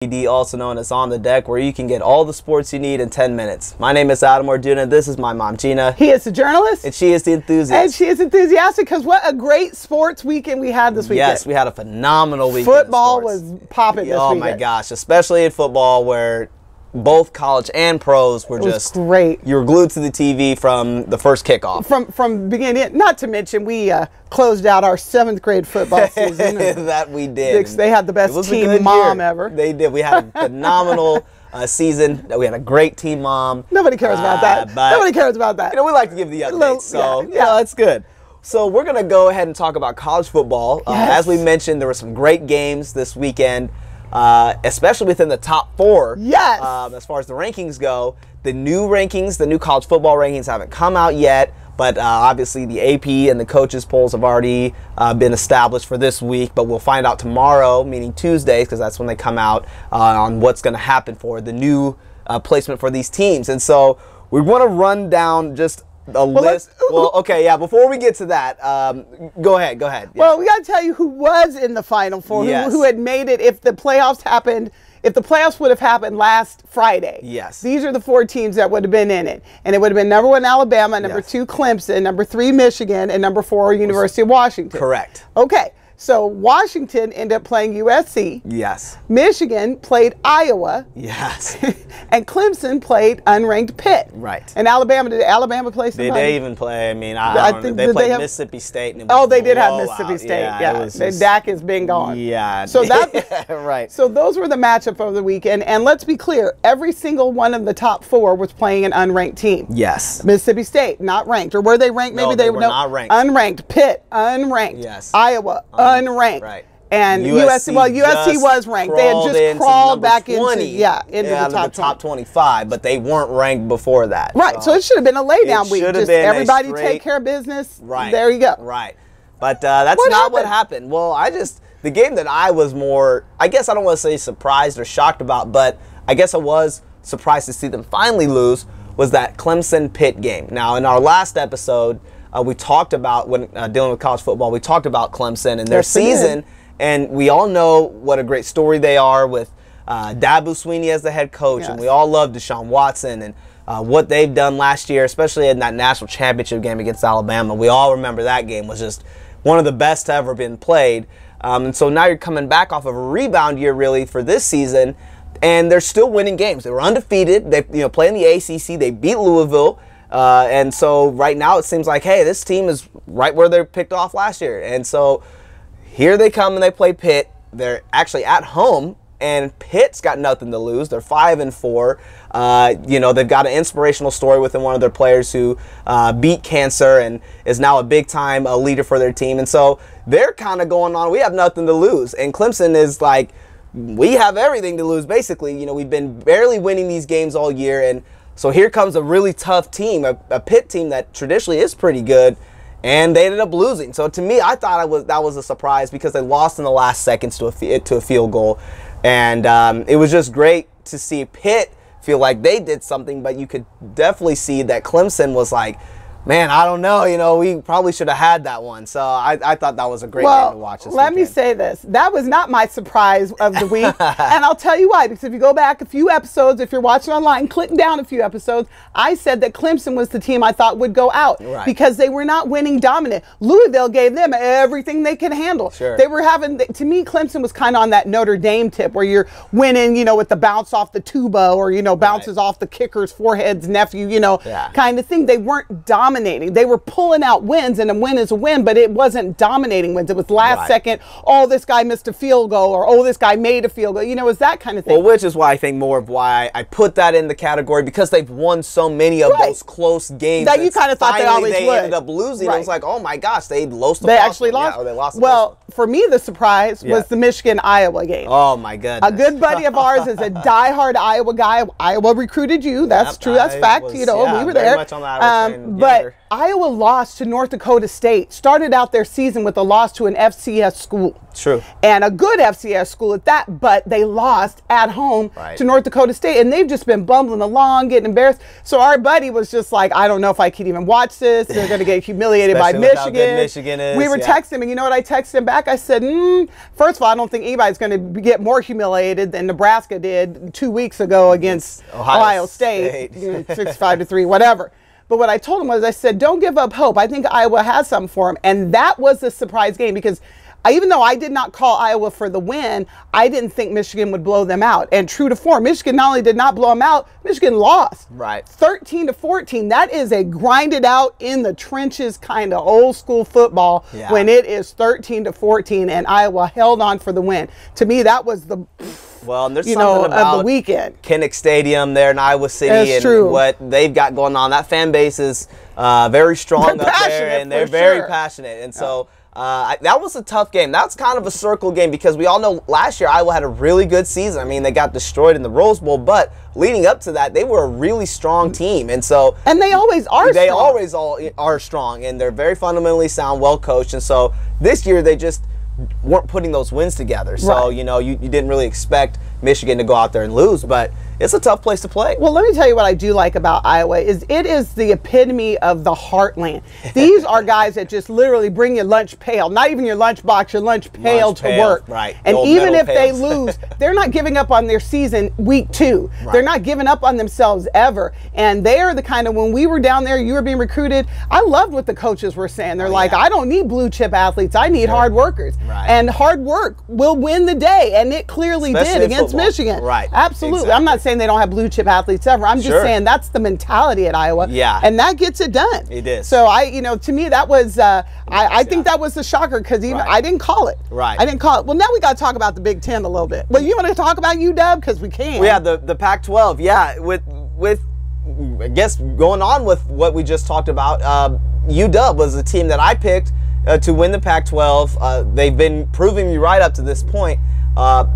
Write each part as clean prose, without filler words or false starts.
OTD, also known as On the Deck, where you can get all the sports you need in 10 minutes. My name is Adam Orduna, and this is my mom, Gina. He is the journalist. And she is the enthusiast. And she is enthusiastic because what a great sports weekend we had this weekend. Yes, we had a phenomenal weekend. Football was popping this weekend. Oh my gosh, especially in football where both college and pros were just great. You were glued to the TV from the first kickoff. From beginning, not to mention we closed out our 7th grade football season. That we did. They had the best team mom ever. They did. We had a phenomenal season. We had a great team mom. Nobody cares about that. Nobody cares about that. You know, we like to give the updates, so yeah, that's good. So we're going to go ahead and talk about college football. Yes. As we mentioned, there were some great games this weekend. Especially within the top 4. Yes. As far as the rankings go, the new rankings, the new college football rankings haven't come out yet, but obviously the AP and the coaches polls have already been established for this week, but we'll find out tomorrow, meaning Tuesdays, because that's when they come out on what's going to happen for the new placement for these teams. And so we want to run down just a list. Well, okay, yeah. Before we get to that, go ahead. Yeah. Well, we got to tell you who was in the Final Four, yes. who had made it if the playoffs happened. If the playoffs would have happened last Friday, yes, these are the 4 teams that would have been in it, and it would have been number 1 Alabama, number 2 Clemson, number 3 Michigan, and number 4 University of Washington. Correct. Okay. So Washington ended up playing USC. Yes. Michigan played Iowa. Yes. And Clemson played unranked Pitt. Right. And Alabama, did Alabama play somebody? Did they even play? I mean, I don't know. They played Mississippi State. And it was they did have Mississippi State. Yeah. Dak has been gone. Yeah. So that right. So those were the matchup of the weekend. And let's be clear, every single one of the top 4 was playing an unranked team. Yes. Mississippi State, not ranked. Or were they ranked? Maybe no, they were not ranked. Unranked. Pitt, unranked. Yes. Iowa, unranked. Right. And USC was ranked. They had just crawled back into the top 25, but they weren't ranked before that. Right. So it should have been a laydown week. Just everybody take care of business. Right. There you go. Right. But that's not what happened. Well, the game that I was more, I guess I don't want to say surprised or shocked about, but I guess I was surprised to see them finally lose, was that Clemson-Pitt game. Now, in our last episode, we talked about, when dealing with college football, we talked about Clemson and their season. And we all know what a great story they are with Dabo Swinney as the head coach. Yes. And we all love Deshaun Watson and what they've done last year, especially in that national championship game against Alabama. We all remember that game was just one of the best to ever been played. And so now you're coming back off of a rebound year, really, for this season. And they're still winning games. They were undefeated. They play in the ACC. They beat Louisville. And so right now it seems like, hey, this team is right where they picked off last year. And so here they come and they play Pitt. They're actually at home, and Pitt's got nothing to lose. They're 5-4. They've got an inspirational story within one of their players who beat cancer and is now a big-time leader for their team. And so they're kind of going on, we have nothing to lose. And Clemson is like, we have everything to lose, basically. We've been barely winning these games all year. And so here comes a really tough team, a Pitt team that traditionally is pretty good. And they ended up losing. So to me, I thought that was a surprise because they lost in the last seconds to a field goal. And it was just great to see Pitt feel like they did something, but you could definitely see that Clemson was like, man, I don't know, we probably should have had that one. So I thought that was a great game to watch this weekend. Let me say this. That was not my surprise of the week. And I'll tell you why. Because if you go back a few episodes, if you're watching online, click down a few episodes, I said that Clemson was the team I thought would go out. Right. Because they were not winning dominant. Louisville gave them everything they could handle. Sure. They were to me, Clemson was kind of on that Notre Dame tip where you're winning, with the bounce off the tuba or, bounces off the kicker's forehead's nephew, kind of thing. They weren't dominating. They were pulling out wins, and a win is a win, but it wasn't dominating wins. It was last second, oh, this guy missed a field goal, or oh, this guy made a field goal. It was that kind of thing. Well, which is why I think more of why I put that in the category, because they've won so many of those close games that you kind of thought they always would. They ended up losing. It was like, oh my gosh, they lost. They actually lost. Or they lost. Well, for me, the surprise was the Michigan-Iowa game. Oh my goodness. A good buddy of ours is a diehard Iowa guy. Iowa recruited you. That's true. That's fact. We were there. Much on that, But Iowa lost to North Dakota State, started out their season with a loss to an FCS school. True. And a good FCS school at that, but they lost at home to North Dakota State. And they've just been bumbling along, getting embarrassed. So our buddy was just like, I don't know if I could even watch this. They're going to get humiliated by Michigan. How good Michigan is. We were texting him, and you know what I texted him back? I said, first of all, I don't think anybody's going to get more humiliated than Nebraska did 2 weeks ago against Ohio State. 65-3, whatever. But what I told him was, I said, don't give up hope. I think Iowa has something for him. And that was the surprise game, because even though I did not call Iowa for the win, I didn't think Michigan would blow them out. And true to form, Michigan not only did not blow them out, Michigan lost. Right. 13-14. That is a grinded out in the trenches kind of old school football when it is 13-14 and Iowa held on for the win. To me, that was the and there's something about the weekend. Kinnick Stadium there in Iowa City and what they've got going on. That fan base is very strong up there, and they're very passionate. And so that was a tough game. That's kind of a circle game, because we all know last year Iowa had a really good season. I mean, they got destroyed in the Rose Bowl, but leading up to that, they were a really strong team. And so they always are They always are strong, and they're very fundamentally sound, well coached. And so this year they just weren't putting those wins together. So, you know, you didn't really expect Michigan to go out there and lose, but it's a tough place to play. Well, let me tell you what I do like about Iowa is it is the epitome of the heartland. These are guys that just literally bring your lunch pail, not even your lunch box, your lunch pail to work. Right. And even if they lose, they're not giving up on their season week 2. Right. They're not giving up on themselves ever. And they are the kind of, when we were down there, you were being recruited, I loved what the coaches were saying. They're like, I don't need blue chip athletes. I need hard workers. Right. And hard work will win the day. And it clearly did against Michigan. Right. Absolutely. Exactly. I'm not saying they don't have blue chip athletes ever. I'm just saying that's the mentality at Iowa. Yeah. And that gets it done. It is. So to me, that was, I think that was the shocker, because even I didn't call it. Right. I didn't call it. Well, now we got to talk about the Big Ten a little bit. Well, you want to talk about UW? Because we can. Well, yeah, the Pac-12. Yeah, with I guess going on with what we just talked about, UW was the team that I picked to win the Pac-12. They've been proving me right up to this point.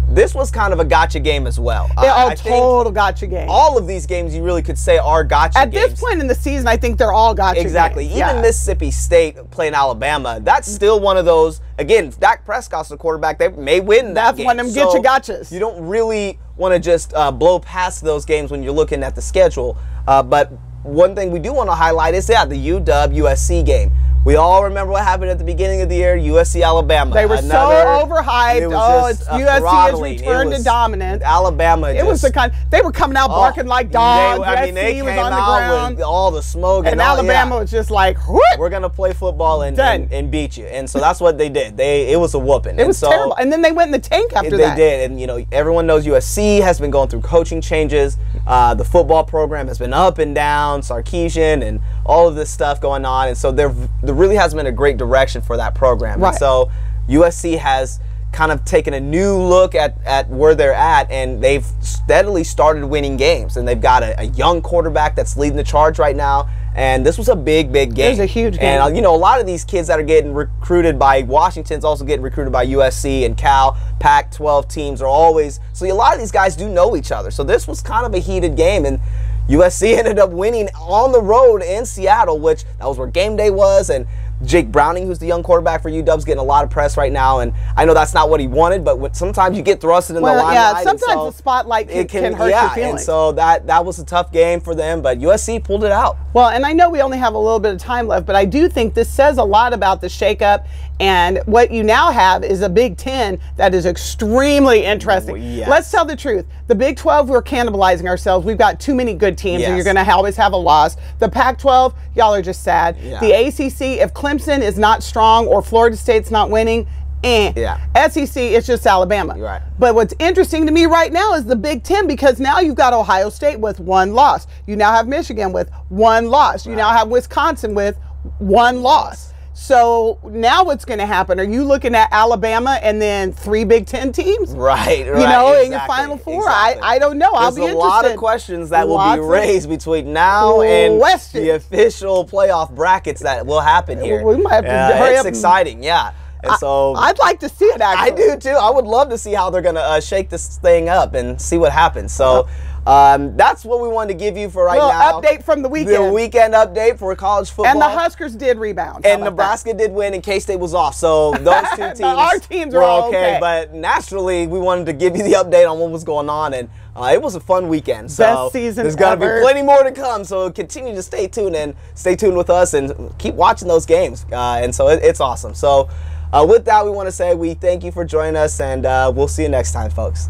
This was kind of a gotcha game as well. Total gotcha game. All of these games you really could say are gotcha games. At this point in the season, I think they're all gotcha Exactly. games. Even Mississippi State playing Alabama, that's still one of those. Again, Dak Prescott's the quarterback. They may win that game. That's one of them get your gotchas. You don't really want to just blow past those games when you're looking at the schedule. But one thing we do want to highlight is, the UW-USC game. We all remember what happened at the beginning of the year, USC-Alabama. They were so overhyped. It's USC has returned to dominance. Alabama It was the kind, they were coming out barking like dogs. They was came on the out ground. with all the smoke. And Alabama was just like, whoop. We're going to play football and beat you. And so that's what they did. It was a whooping. It was terrible. And then they went in the tank after that. They did. And, you know, everyone knows USC has been going through coaching changes. The football program has been up and down, Sarkisian and all of this stuff going on. And so there really has been a great direction for that program. Right. And so USC has kind of taken a new look at where they're at, and they've steadily started winning games. And they've got a young quarterback that's leading the charge right now. And this was a big game. It was a huge game. And, you know, a lot of these kids that are getting recruited by Washington's also getting recruited by USC and Cal. Pac-12 teams are always – so a lot of these guys do know each other. So this was kind of a heated game. And USC ended up winning on the road in Seattle, which that was where game day was. And Jake Browning, who's the young quarterback for UW, is getting a lot of press right now. And I know that's not what he wanted, but sometimes you get thrusted in the limelight. Yeah, sometimes the spotlight can hurt your feelings. And so that was a tough game for them, but USC pulled it out. Well, and I know we only have a little bit of time left, but I do think this says a lot about the shakeup. And what you now have is a Big Ten that is extremely interesting. Yes. Let's tell the truth. The Big 12, we're cannibalizing ourselves. We've got too many good teams, and you're going to always have a loss. The Pac-12, y'all are just sad. Yeah. The ACC, if Clemson is not strong or Florida State's not winning, SEC, it's just Alabama. Right. But what's interesting to me right now is the Big Ten, because now you've got Ohio State with 1 loss. You now have Michigan with 1 loss. You now have Wisconsin with 1 loss. So now what's going to happen? Are you looking at Alabama and then 3 Big Ten teams? Right. You know, in your Final Four? Exactly. I don't know. I'll be interested. There's a lot of questions that will be raised between now and the official playoff brackets that will happen here. We might have to hurry up. It's exciting, yeah. And so I'd like to see it, actually. I do too. I would love to see how they're going to shake this thing up and see what happens. So that's what we wanted to give you for right now. Update from the weekend. The weekend update for college football. And the Huskers did rebound. And Nebraska did win, and K-State was off. So those two teams, our teams were all okay. But naturally, we wanted to give you the update on what was going on, and it was a fun weekend. So best season there's going to be plenty more to come. So continue to stay tuned and stay tuned with us and keep watching those games. And so it's awesome. So with that, we want to say we thank you for joining us, and we'll see you next time, folks.